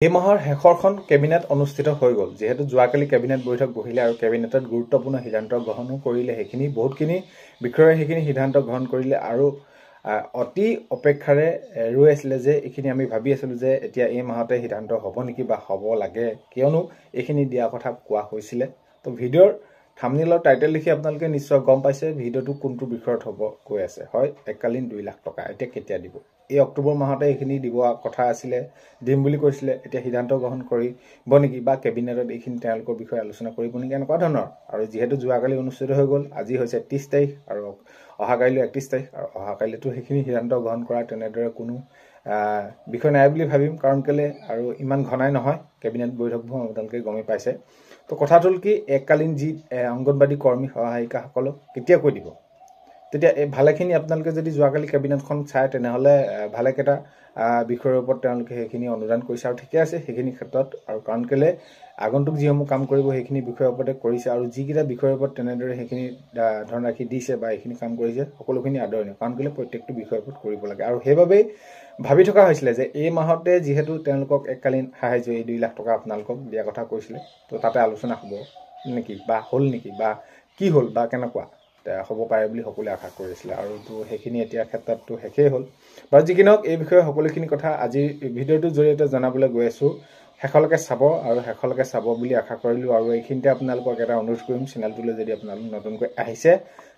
এই মাহৰ শেষৰখন কেবিনেট অনুষ্ঠিত হৈ গ'ল যেহেতু যোৱাকালি কেবিনেট বৈঠক বহিলে আৰু কেবিনেটত গুৰুত্বপূৰ্ণ সিদ্ধান্ত গ্ৰহণ কৰিলে সেইখিনি বহুতখিনি বিষয়ে সেইখিনি সিদ্ধান্ত গ্ৰহণ কৰিলে আৰু অতি অপেক্ষাৰে ৰৈ আছিলে যে এইখিনি আমি ভাবি আছিলোঁ যে এতিয়া এই মাহতে সিদ্ধান্ত হ'ব নেকি বা হ'ব লাগে কিয়নো এইখিনি দিয়া কথা কোৱা হৈছিলে তো ভিডিঅ'ৰ থাম্বনেইলৰ টাইটেল লিখি আপোনালোকে নিশ্চয় গম পাইছে ভিডিঅ'টো কোনটো বিষয়ত হ'ব কৈ আছে হয় এককালীন 2 লাখ টকা এতিয়া কেতিয়া দিব এই অক্টোবৰ মাহতে এইখিনি দিব কথা আছিলে দিম বুলি কৈছিলে এতিয়া সিদ্ধান্ত গ্ৰহণ কৰিব নেকি বা কেবিনেটত এইখিনি তেওঁলোকৰ বিষয়ে আলোচনা কৰিব নেকি এনেকুৱা ধৰণৰ আৰু যেহেতু যোৱাকালি অনুষ্ঠিত হৈ গ'ল আজি হৈছে 30 তাৰিখ আৰু অহাকাইলৈ 31 তাৰিখ আৰু অহাকাইলৈতো সেইখিনি সিদ্ধান্ত গ্ৰহণ কৰা তেনেদৰে কোনো বিষয় নাই বুলি ভাবিম কাৰণ কেলে আৰু ইমান ঘনাই নহয় কেবিনেট বৈঠকবোৰ আপোনালোকে গমে পাইছে তো কথাটো হ'ল কি এককালীন যি অংগনবাদী কৰ্মী সহায়িকাসকলক কেতিয়া কৈ দিব তেতিয়া এই ভালেখিনি আপোনালোকে যদি যোৱাকালি কেবিনেটখন চায় তেনেহ'লে ভালেকেইটা বিষয়ৰ ওপৰত তেওঁলোকে সেইখিনি অনুদান কৰিছে আৰু ঠিকে আছে সেইখিনি ক্ষেত্ৰত আৰু কাৰণ কেলে আগন্তুক যিসমূহ কাম কৰিব সেইখিনি বিষয়ৰ ওপৰতে কৰিছে আৰু যিকেইটা বিষয়ৰ ওপৰত তেনেদৰে সেইখিনি ধনৰাশি দিছে বা এইখিনি কাম কৰিছে সকলোখিনি আদৰণীয় কাৰণ কেলে প্ৰত্যেকটো বিষয়ৰ ওপৰত কৰিব লাগে আৰু সেইবাবেই ভাবি থকা হৈছিলে যে এই মাহতে যিহেতু তেওঁলোকক এককালীন সাহায্য এই 2 লাখ টকা আপোনালোকক দিয়া কথা কৈছিলে তো তাতে আলোচনা হ'ব নেকি বা হ'ল নেকি বা কি হ'ল বা কেনেকুৱা হ'ব পাৰে বুলি সকলোৱে আশা কৰিছিলে আৰু তো সেইখিনি এতিয়া ক্ষেত্ৰতটো শেষেই হ'ল বাৰু যি কি নহওক এই বিষয়ে সকলোখিনি কথা আজি ভিডিঅ'টোৰ জৰিয়তে জনাবলৈ গৈ আছোঁ শেষলৈকে চাব আৰু শেষলৈকে চাব বুলি আশা কৰিলোঁ আৰু এইখিনিতে আপোনালোকক এটা অনুৰোধ কৰিম চেনেলটোলৈ যদি আপোনালোক নতুনকৈ আহিছে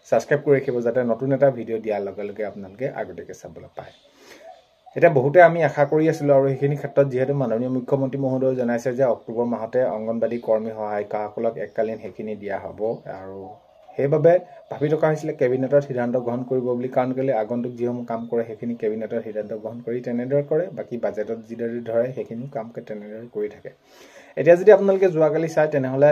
ছাবস্ক্ৰাইব কৰি ৰাখিব যাতে নতুন এটা ভিডিঅ' দিয়াৰ লগে লগে আপোনালোকে আগতীয়াকৈ চাবলৈ পায় এতিয়া বহুতে আমি আশা কৰি আছিলোঁ আৰু সেইখিনি ক্ষেত্ৰত যিহেতু মাননীয় মুখ্যমন্ত্ৰী মহোদয়ে জনাইছে যে অক্টোবৰ মাহতে অংগনবাদী কৰ্মী সহায়িকাসকলক এককালীন সেইখিনি দিয়া হ'ব আৰু সেইবাবে ভাবি থকা হৈছিলে কেবিনেটত সিদ্ধান্ত গ্ৰহণ কৰিব বুলি কাৰণ কেলে আগন্তুক যিসমূহ কাম কৰে সেইখিনি কেবিনেটত সিদ্ধান্ত গ্ৰহণ কৰি তেনেদৰে কৰে বাকী বাজেটত যিদৰে ধৰে সেইখিনি কামকে তেনেদৰে কৰি থাকে এতিয়া যদি আপোনালোকে যোৱাকালি চায় তেনেহ'লে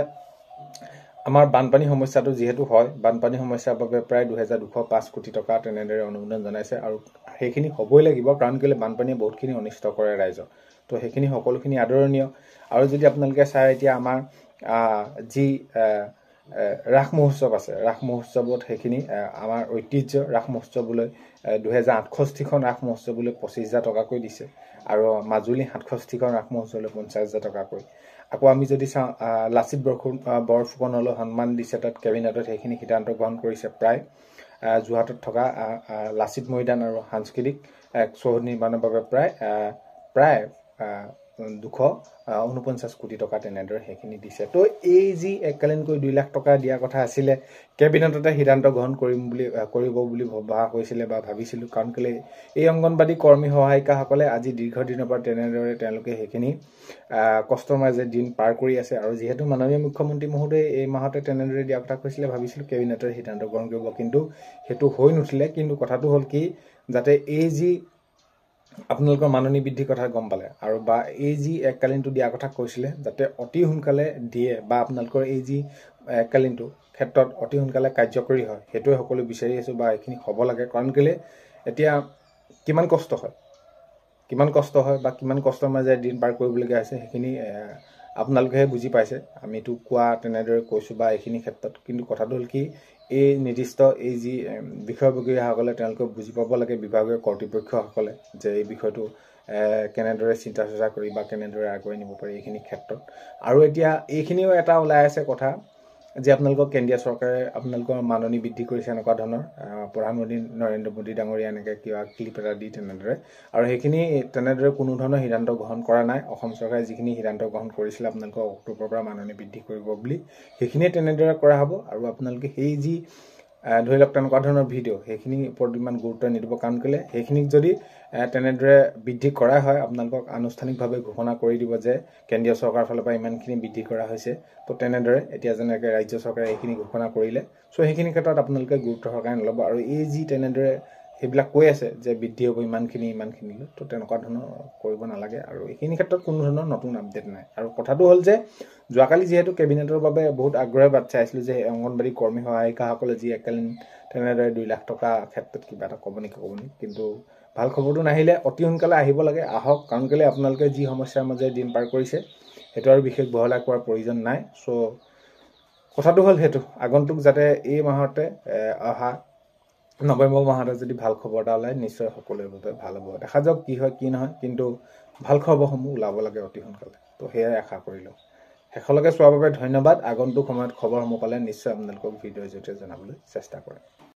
আমাৰ বানপানী সমস্যাটো যিহেতু হয় বানপানী সমস্যাৰ বাবে প্ৰায় 2205 কোটি টকা তেনেদৰে অনুমোদন জনাইছে আৰু সেইখিনি হ'বই লাগিব কাৰণ কেলে বানপানীয়ে বহুতখিনি অনিষ্ট কৰে ৰাইজক তো সেইখিনি সকলোখিনি আদৰণীয় আৰু যদি আপোনালোকে চায় এতিয়া আমাৰ যি ৰাস মহোৎসৱ আছে ৰাস মহোৎসৱত সেইখিনি আমাৰ ঐতিহ্য ৰাস মহোৎসৱলৈ 2068খন ৰাস মহোৎসৱলৈ 25,000 টকাকৈ দিছে আৰু মাজুলী 67খন ৰাস মহোৎসৱলৈ 50,000 টকাকৈ আকৌ আমি যদি চাওঁ লাচিত বৰফুকনলৈ সন্মান দিছে তাত কেবিনেটত সেইখিনি সিদ্ধান্ত গ্ৰহণ কৰিছে প্ৰায় যোৰহাটত থকা লাচিত মৈদান আৰু সাংস্কৃতিক চৌহদ নিৰ্মাণৰ বাবে প্ৰায় 249 কোটি টকা তেনেদৰে সেইখিনি দিছে তো এই যি এককালীনকৈ 2 লাখ টকা দিয়া কথা আছিলে কেবিনেটতে সিদ্ধান্ত গ্ৰহণ কৰিব বুলি ভবা হৈছিলে বা ভাবিছিলোঁ কাৰণ কেলে এই অংগনবাদী কৰ্মী সহায়িকাসকলে আজি দীৰ্ঘদিনৰ পৰা তেনেদৰে তেওঁলোকে সেইখিনি কষ্টৰ মাজে দিন পাৰ কৰি আছে আৰু যিহেতু মাননীয় মুখ্যমন্ত্ৰী মহোদয়ে এই মাহতে তেনেদৰে দিয়া কথা কৈছিলে ভাবিছিলোঁ কেবিনেটৰ সিদ্ধান্ত গ্ৰহণ কৰিব কিন্তু সেইটো হৈ নুঠিলে কিন্তু কথাটো হ'ল কি যাতে এই যি আপোনালোকৰ মাননী বৃদ্ধিৰ কথা গম পালে আৰু বা এই যি এককালীনটো দিয়া কথা কৈছিলে যাতে অতি সোনকালে দিয়ে বা আপোনালোকৰ এই যি এককালীনটো ক্ষেত্ৰত অতি সোনকালে কাৰ্যকৰী হয় সেইটোৱে সকলো বিচাৰি আছোঁ বা এইখিনি হ'ব লাগে কাৰণ কেলে এতিয়া কিমান কষ্ট হয় বা কিমান কষ্টৰ মাজেৰে দিন পাৰ কৰিবলগীয়া হৈছে সেইখিনি আপোনালোকেহে বুজি পাইছে আমিতো কোৱা তেনেদৰে কৈছোঁ বা এইখিনি ক্ষেত্ৰত কিন্তু কথাটো হ'ল কি এই নিৰ্দিষ্ট এই যি বিষয়ববীয়াসকলে তেওঁলোকে বুজি পাব লাগে বিভাগীয় কৰ্তৃপক্ষসকলে যে এই বিষয়টো কেনেদৰে চিন্তা চৰ্চা কৰি বা কেনেদৰে আগুৱাই নিব পাৰি এইখিনি ক্ষেত্ৰত আৰু এতিয়া এইখিনিও এটা ওলাই আছে কথা যে আপোনালোকৰ কেন্দ্ৰীয় চৰকাৰে আপোনালোকৰ মাননী বৃদ্ধি কৰিছে এনেকুৱা ধৰণৰ প্ৰধানমন্ত্ৰী নৰেন্দ্ৰ মোদী ডাঙৰীয়া এনেকৈ কিবা ক্লিপ এটা দি তেনেদৰে আৰু সেইখিনি তেনেদৰে কোনো ধৰণৰ সিদ্ধান্ত গ্ৰহণ কৰা নাই অসম চৰকাৰে যিখিনি সিদ্ধান্ত গ্ৰহণ কৰিছিলে আপোনালোকৰ অক্টোবৰৰ পৰা মাননী বৃদ্ধি কৰিব বুলি সেইখিনিয়ে তেনেদৰে কৰা হ'ব আৰু আপোনালোকে সেই যি ধৰি লওক তেনেকুৱা ধৰণৰ ভিডিঅ' সেইখিনিৰ ওপৰত ইমান গুৰুত্ব নিদিব কাৰণ কেলে সেইখিনিক যদি তেনেদৰে বৃদ্ধি কৰা হয় আপোনালোকক আনুষ্ঠানিকভাৱে ঘোষণা কৰি দিব যে কেন্দ্ৰীয় চৰকাৰৰ ফালৰ পৰা ইমানখিনি বৃদ্ধি কৰা হৈছে তো তেনেদৰে এতিয়া যেনেকৈ ৰাজ্য চৰকাৰে এইখিনি ঘোষণা কৰিলে চ' সেইখিনি ক্ষেত্ৰত আপোনালোকে গুৰুত্ব সহকাৰে নল'ব আৰু এই যি তেনেদৰে সেইবিলাক কৈ আছে যে বৃদ্ধি হ'ব ইমানখিনি তো তেনেকুৱা ধৰণৰ কৰিব নালাগে আৰু এইখিনি ক্ষেত্ৰত কোনো ধৰণৰ নতুন আপডেট নাই আৰু কথাটো হ'ল যে যোৱাকালি যিহেতু কেবিনেটৰ বাবে বহুত আগ্ৰহে বাট চাইছিলোঁ যে অংগনবাদী কৰ্মী সহায়িকাসকলে যি এককালীন তেনেদৰে 2 লাখ টকা ক্ষেত্ৰত কিবা এটা ক'ব নেকি কিন্তু ভাল খবৰটো নাহিলে অতি সোনকালে আহিব লাগে আহক কাৰণ কেলে আপোনালোকে যি সমস্যাৰ মাজেৰে দিন পাৰ কৰিছে সেইটো আৰু বিশেষ বহলাই কোৱাৰ প্ৰয়োজন নাই চ' কথাটো হ'ল সেইটো আগন্তুক যাতে এই মাহতে অহা নৱেম্বৰ মাহতে যদি ভাল খবৰ এটা ওলায় নিশ্চয় সকলোৰে বাবে ভাল হ'ব দেখা যাওক কি হয় কি নহয় কিন্তু ভাল খবৰসমূহ ওলাব লাগে অতি সোনকালে। তো সেয়াই আশা কৰিলোঁ। শেষলৈকে চোৱাৰ বাবে ধন্যবাদ। আগন্তুক সময়ত খবৰসমূহ পালে নিশ্চয় আপোনালোকক ভিডিঅ'ৰ জৰিয়তে জনাবলৈ চেষ্টা কৰিম।